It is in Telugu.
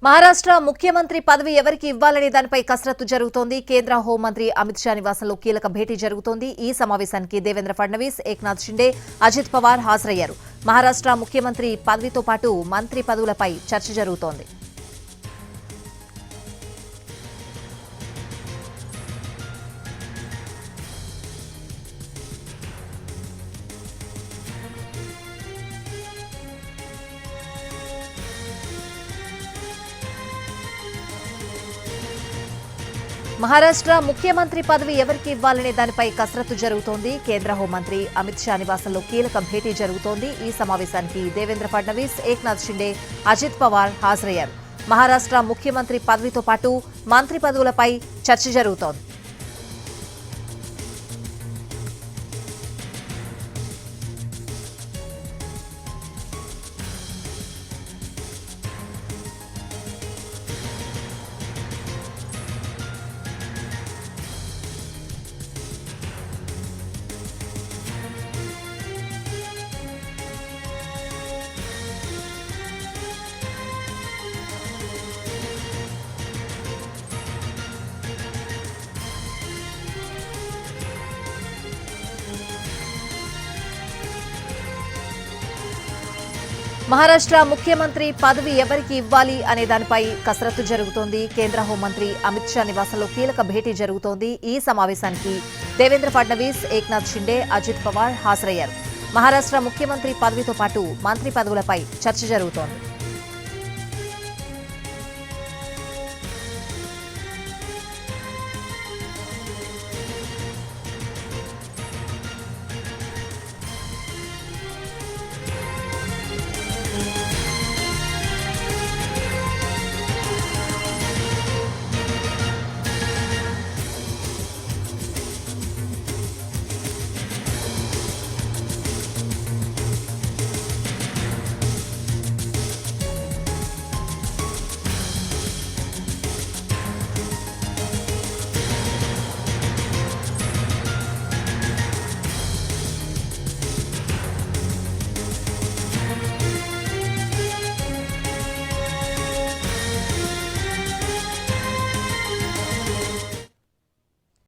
మహారాష్ట్ర ముఖ్యమంత్రి పదవి ఎవరికి ఇవ్వాలనే దానిపై కసరత్తు జరుగుతోంది. కేంద్ర హోంమంత్రి అమిత్ షా నివాసంలో కీలక భేటీ జరుగుతోంది. ఈ సమావేశానికి దేవేంద్ర ఫడ్నవీస్, ఏక్నాథ్ షిండే, అజిత్ పవార్ హాజరయ్యారు. మహారాష్ట్ర ముఖ్యమంత్రి పదవితో పాటు మంత్రి పదవులపై చర్చ జరుగుతోంది. మహారాష్ట్ర ముఖ్యమంత్రి పదవి ఎవరికి ఇవ్వాలనే దానిపై కసరత్తు జరుగుతోంది. కేంద్ర హోంమంత్రి అమిత్ షా నివాసంలో కీలక భేటీ జరుగుతోంది. ఈ సమావేశానికి దేవేంద్ర ఫడ్నవీస్, ఏక్నాథ్ షిండే, అజిత్ పవార్ హాజరయ్యారు. మహారాష్ట్ర ముఖ్యమంత్రి పదవితో పాటు మంత్రి పదవులపై చర్చ జరుగుతోంది. మహారాష్ట్ర ముఖ్యమంత్రి పదవి ఎవరికి ఇవ్వాలి అనే దానిపై కసరత్తు జరుగుతోంది. కేంద్ర హోంమంత్రి అమిత్ షా నివాసంలో కీలక భేటీ జరుగుతోంది. ఈ సమావేశానికి దేవేంద్ర ఫడ్నవీస్, ఏక్నాథ్ షిండే, అజిత్ పవార్ హాజరయ్యారు. మహారాష్ట్ర ముఖ్యమంత్రి పదవితో పాటు మంత్రి పదవులపై చర్చ జరుగుతోంది.